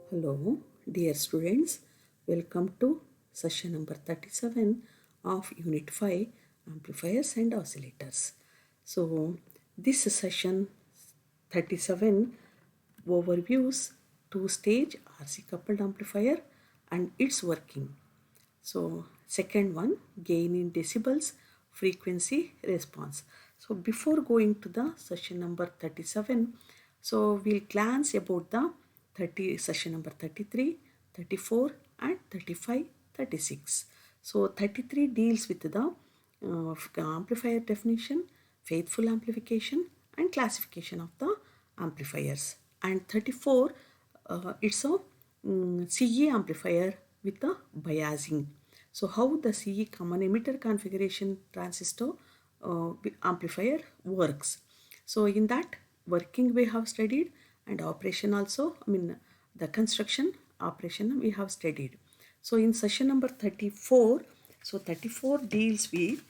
Hello, dear students. Welcome to session number 37 of Unit 5 Amplifiers and Oscillators. So, this session 37 overviews two-stage RC coupled amplifier and its working. So, second one, gain in decibels, frequency response. So, before going to the session number 37, so we'll glance about the session number 33, 34 and 35, 36. So, 33 deals with the amplifier definition, faithful amplification and classification of the amplifiers. And 34, it's a CE amplifier with the biasing. So how the CE common emitter configuration transistor amplifier works. So in that working we have studied, and operation also, the construction operation we have studied. So in session number 34, so 34 deals with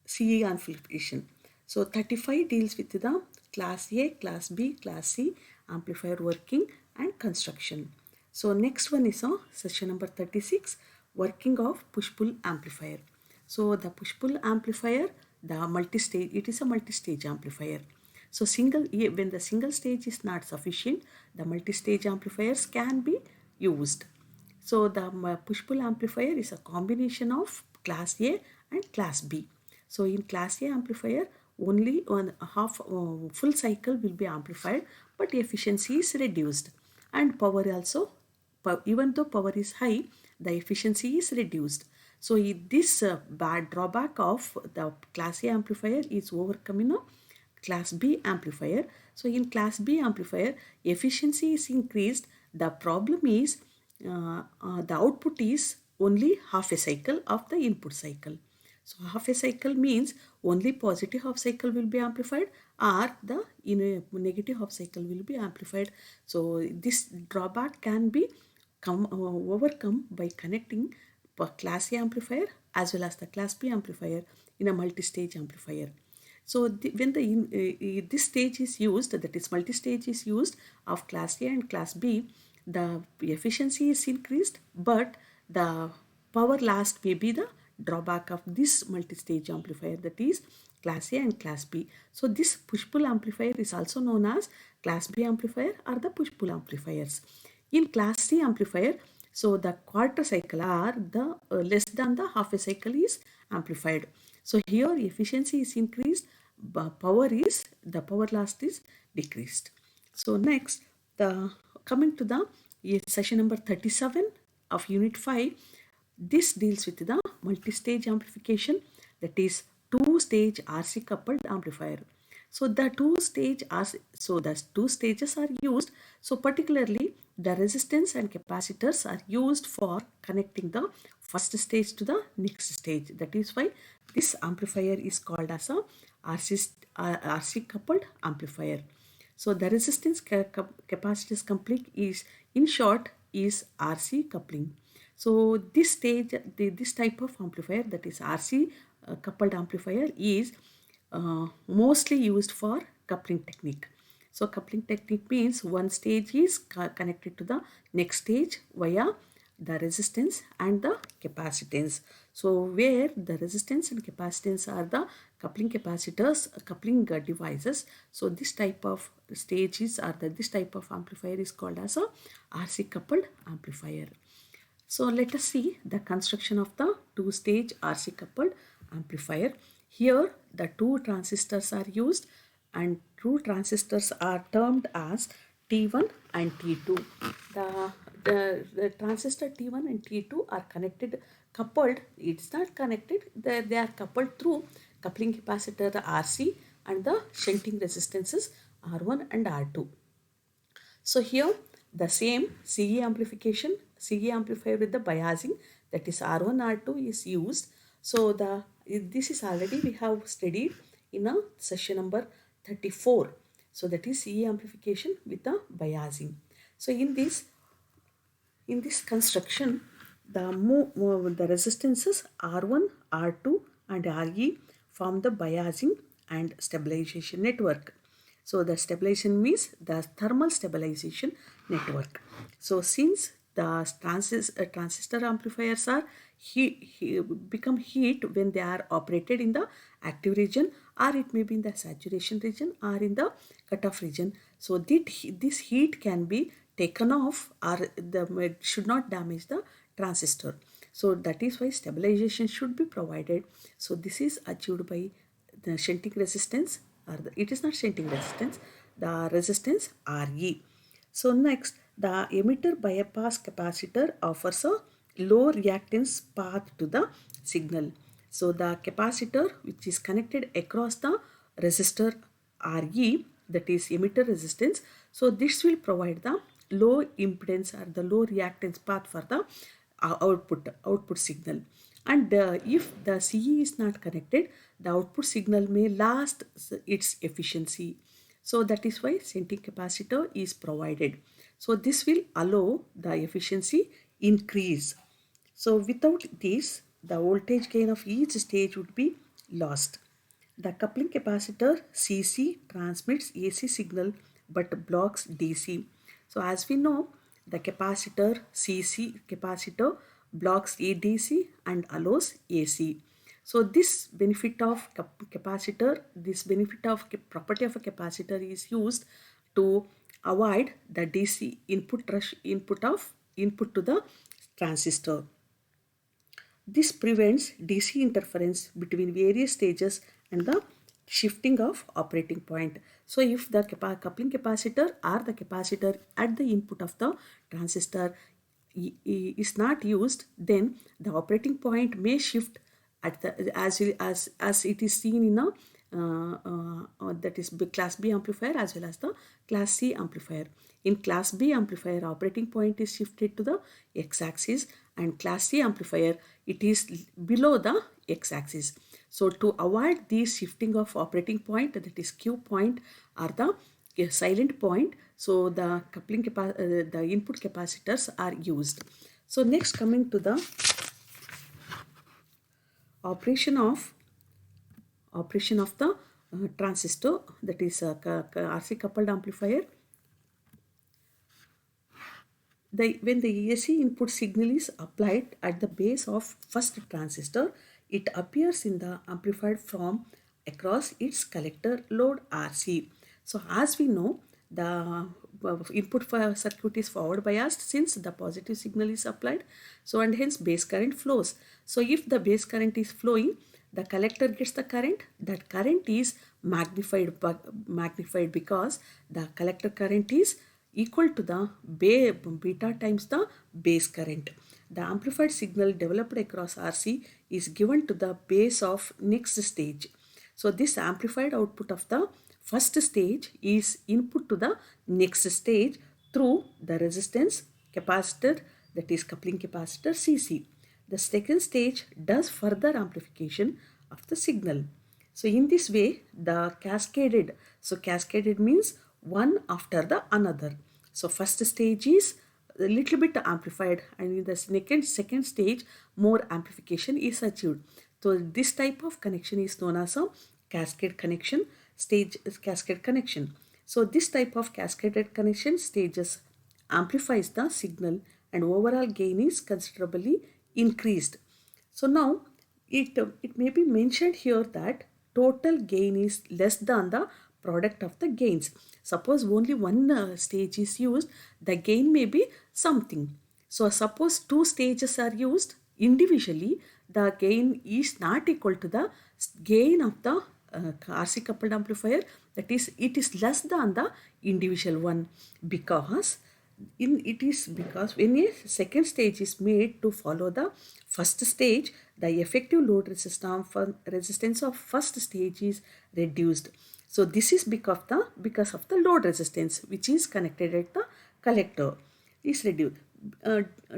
CE amplification. So 35 deals with the class A, class B, class C amplifier working and construction. So next one is session number 36, working of push-pull amplifier. So the push-pull amplifier, the multi-stage, it is a multi-stage amplifier. So when the single stage is not sufficient, the multi-stage amplifiers can be used. So the push-pull amplifier is a combination of class A and class B. So in class A amplifier, only one half full cycle will be amplified, but efficiency is reduced, and power also, even though power is high, the efficiency is reduced. So this bad drawback of the class A amplifier is overcome in a class B amplifier. So in class B amplifier, efficiency is increased. The problem is the output is only half a cycle of the input cycle. So half a cycle means only positive half cycle will be amplified, or the negative half cycle will be amplified. So this drawback can be overcome by connecting class A amplifier as well as the class B amplifier in a multi-stage amplifier. So when this stage is used, that is multi-stage is used of class A and class B, the efficiency is increased, but the power lost may be the drawback of this multi-stage amplifier, that is class A and class B. So this push-pull amplifier is also known as class B amplifier or the push-pull amplifiers. In class C amplifier, so the quarter cycle or the less than the half a cycle is amplified. So here efficiency is increased, the power loss is decreased. So next, the coming to the session number 37 of unit 5, this deals with the multi-stage amplification, that is two-stage RC coupled amplifier. So the two stages are used. So particularly the resistance and capacitors are used for connecting the first stage to the next stage. That is why this amplifier is called as a RC coupled amplifier. So the resistance capacitance coupling is, in short, is RC coupling. So this this type of amplifier, that is RC coupled amplifier, is mostly used for coupling technique. So coupling technique means one stage is connected to the next stage via the resistance and the capacitance. So where the resistance and capacitance are the coupling capacitors, coupling devices. So this type of stages or this type of amplifier is called as a RC coupled amplifier. So let us see the construction of the two-stage RC coupled amplifier. Here the two transistors are used, and two transistors are termed as T1 and T2. The transistor T1 and T2 are coupled. It's not connected. They are coupled through coupling capacitor RC and the shunting resistances R1 and R2. So here the same CE amplifier with the biasing, that is R1 R2 is used. So this is already we have studied in a session number 34. So that is CE amplification with the biasing. So in this construction, the resistances R1, R2 and RE form the biasing and stabilization network. So the stabilization means the thermal stabilization network. So since the transistor amplifiers are become heat when they are operated in the active region, or it may be in the saturation region or in the cutoff region. So this heat can be taken off, or should not damage the transistor. So that is why stabilization should be provided. So this is achieved by the shunting resistance, or it is not shunting resistance, the resistance Re. So next, the emitter bypass capacitor offers a low reactance path to the signal. So the capacitor which is connected across the resistor Re, that is emitter resistance, so this will provide the low impedance or the low reactance path for the output signal. And if the CE is not connected, the output signal may last its efficiency. So that is why shunting capacitor is provided. So this will allow the efficiency increase. So without this, the voltage gain of each stage would be lost. The coupling capacitor CC transmits AC signal but blocks DC. So as we know, the capacitor CC capacitor blocks ADC and allows AC. So this benefit of capacitor, this benefit of property of a capacitor is used to avoid the DC input rush input to the transistor. This prevents DC interference between various stages and the shifting of operating point. So if the coupling capacitor or the capacitor at the input of the transistor is not used, then the operating point may shift at the as it is seen in a that is class B amplifier as well as the class C amplifier. In class B amplifier, operating point is shifted to the x-axis, and class C amplifier, it is below the x-axis. So to avoid the shifting of operating point, that is Q point or the silent point, so the the input capacitors are used. So next, coming to the operation of the transistor, that is RC coupled amplifier. When the AC input signal is applied at the base of first transistor, it appears in the amplified form across its collector load RC. So as we know, the input circuit is forward biased since the positive signal is applied. So and hence base current flows. So if the base current is flowing, the collector gets the current. That current is magnified because the collector current is equal to the beta times the base current. The amplified signal developed across RC is given to the base of next stage. So this amplified output of the first stage is input to the next stage through the resistance capacitor, that is coupling capacitor CC. The second stage does further amplification of the signal. So in this way, the cascaded means one after the another. So first stage is a little bit amplified, and in the second stage more amplification is achieved. So this type of connection is known as a cascade connection, cascade connection. So this type of cascaded connection stages amplifies the signal and overall gain is considerably increased. So now it may be mentioned here that total gain is less than the product of the gains. Suppose only one stage is used, the gain may be something. So suppose two stages are used individually, the gain is not equal to the gain of the RC coupled amplifier, that is it is less than the individual one, because when a second stage is made to follow the first stage, the effective load resistance of first stage is reduced. So this is because of the load resistance which is connected at the collector is reduced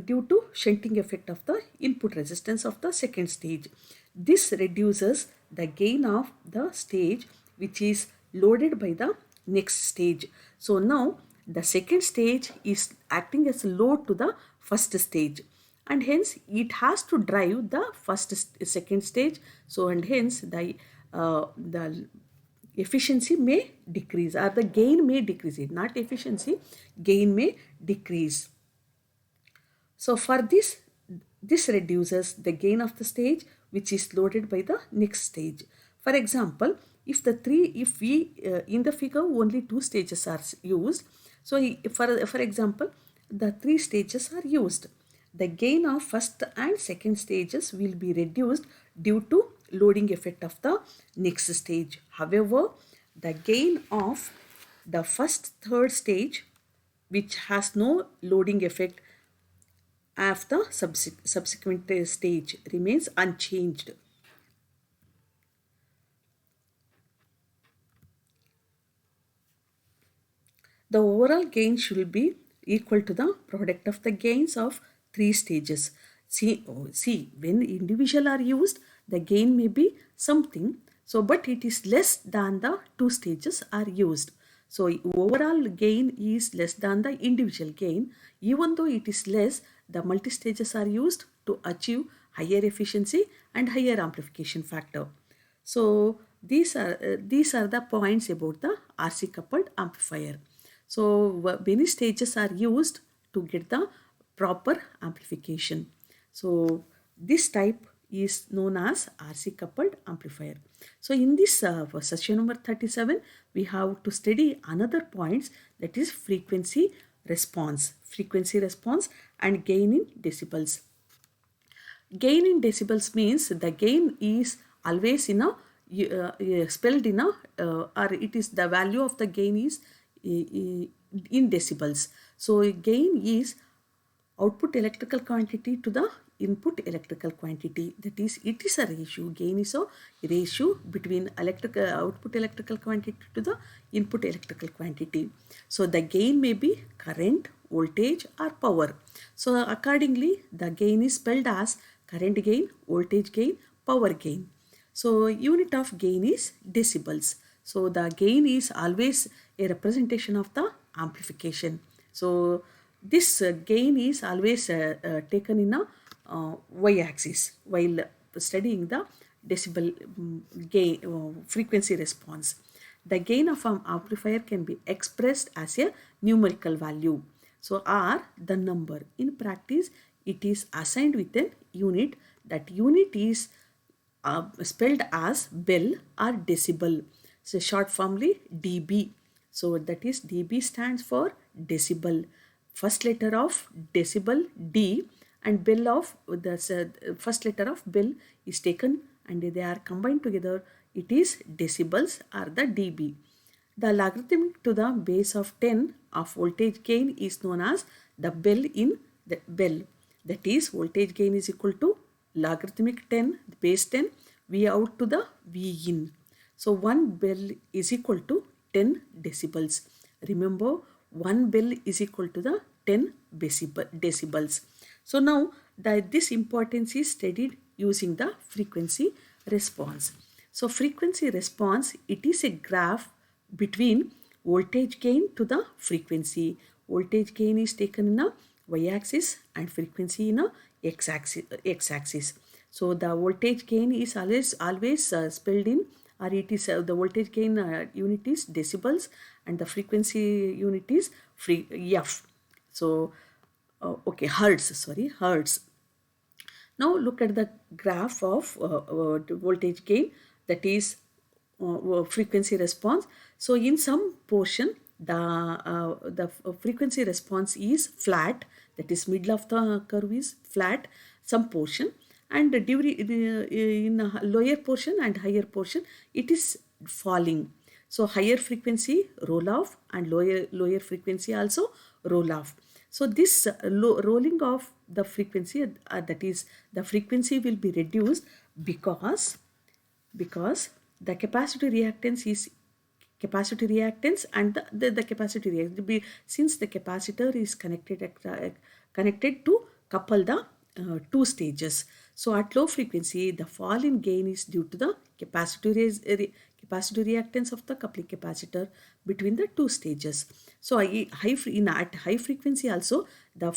due to shunting effect of the input resistance of the second stage. This reduces the gain of the stage which is loaded by the next stage. So now the second stage is acting as a load to the first stage, and hence it has to drive the second stage. So and hence the efficiency may decrease, or the gain may decrease. It not efficiency, gain may decrease. So for this reduces the gain of the stage which is loaded by the next stage. For example, if we in the figure only two stages are used, so for example, the three stages are used, the gain of first and second stages will be reduced due to loading effect of the next stage. However, the gain of the first third stage, which has no loading effect of the subsequent stage, remains unchanged. The overall gain should be equal to the product of the gains of three stages. See, when individual are used, the gain may be something, so but it is less than the two stages are used. So overall gain is less than the individual gain. Even though it is less, the multi-stages are used to achieve higher efficiency and higher amplification factor. So these are the points about the RC coupled amplifier. So many stages are used to get the proper amplification. So this type is known as RC coupled amplifier. So in this session number 37, we have to study another points, that is frequency response and gain in decibels. Gain in decibels means the gain is always in a spelled in a or it is the value of the gain is in decibels. So gain is output electrical quantity to the input electrical quantity. That is, it is a ratio. Gain is a ratio between output electrical quantity to the input electrical quantity. So the gain may be current, voltage or power. So accordingly, the gain is spelled as current gain, voltage gain, power gain. So unit of gain is decibels. So the gain is always a representation of the amplification. So this gain is always taken in a y-axis while studying the decibel gain frequency response. The gain of an amplifier can be expressed as a numerical value. So R, the number. In practice, it is assigned with a unit. That unit is spelled as bell or decibel. So short formly dB. So that is dB stands for decibel. First letter of decibel D and bell of the first letter of bell is taken and they are combined together. It is decibels or the dB. The logarithmic to the base of 10 of voltage gain is known as the bell in the bell. That is, voltage gain is equal to logarithmic 10 base 10 V out to the V in. So 1 bell is equal to 10 decibels. Remember, 1 bell is equal to the 10 decibels. So now this importance is studied using the frequency response. So frequency response, it is a graph between voltage gain to the frequency. Voltage gain is taken in a y-axis and frequency in a x-axis. So the voltage gain is always spelled in, or it is the voltage gain unit is decibels and the frequency unit is F. So hertz. Now look at the graph of voltage gain, that is frequency response. So in some portion the frequency response is flat, that is middle of the curve is flat, some portion, and in a lower portion and higher portion it is falling. So higher frequency roll off and lower frequency also roll off. So this rolling off the frequency, that is the frequency will be reduced because the capacitor reactance is capacitor reactance and the capacitor reactance, since the capacitor is connected to couple the two stages. So at low frequency, the fall in gain is due to the capacitor reactance of the coupling capacitor between the two stages. So at high frequency also the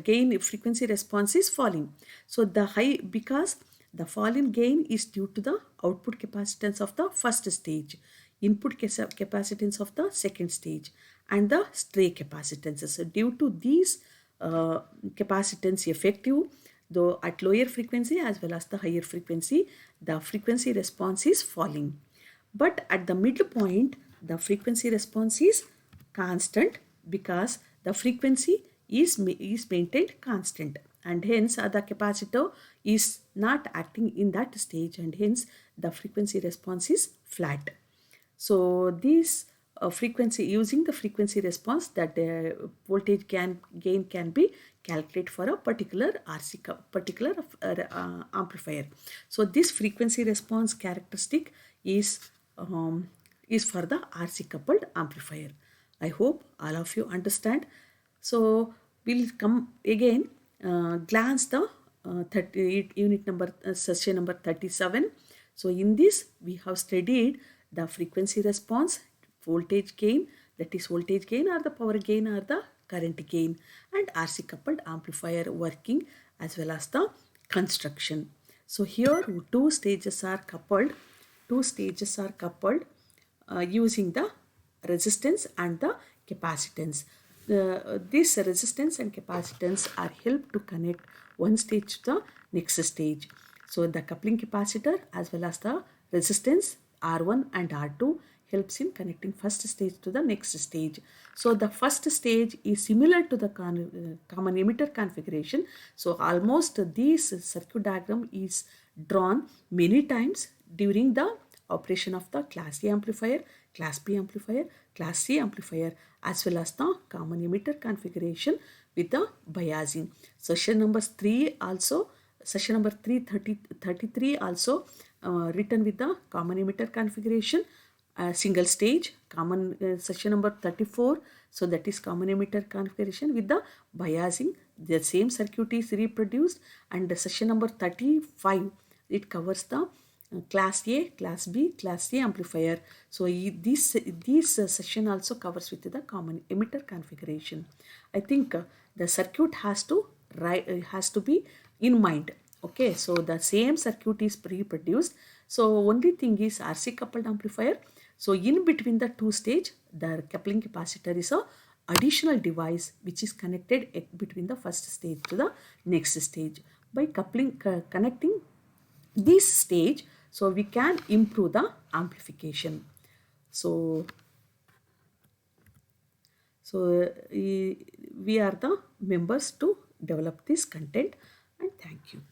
gain frequency response is falling. So because The fall in gain is due to the output capacitance of the first stage, input capacitance of the second stage, and the stray capacitances. So due to these capacitance effective, though at lower frequency as well as the higher frequency, the frequency response is falling. But at the middle point, the frequency response is constant because the frequency is maintained constant, and hence the capacitor is not acting in that stage, and hence the frequency response is flat. So this frequency, using the frequency response, that voltage gain can be calculated for a particular amplifier. So this frequency response characteristic is for the RC coupled amplifier. I hope all of you understand. So we'll come again, glance the unit number session number 37. So in this we have studied the frequency response, voltage gain, that is voltage gain or the power gain or the current gain, and RC coupled amplifier working as well as the construction. So here two stages are coupled using the resistance and the capacitance. This resistance and capacitance are helped to connect one stage to the next stage. So the coupling capacitor as well as the resistance R1 and R2 helps in connecting first stage to the next stage. So the first stage is similar to the common emitter configuration. So almost this circuit diagram is drawn many times during the operation of the class A amplifier, class B amplifier, class C amplifier, as well as the common emitter configuration with the biasing. Session number 33 also written with the common emitter configuration, single stage, common session number 34. So that is common emitter configuration with the biasing. The same circuit is reproduced, and the session number 35, it covers the class A, class B, class C amplifier. So this session also covers with the common emitter configuration. I think the circuit has to be in mind. Okay, so the same circuit is reproduced. So only thing is RC coupled amplifier. So in between the two stage, the coupling capacitor is a additional device which is connected between the first stage to the next stage. By connecting this stage, so we can improve the amplification. So we are the members to develop this content, and thank you.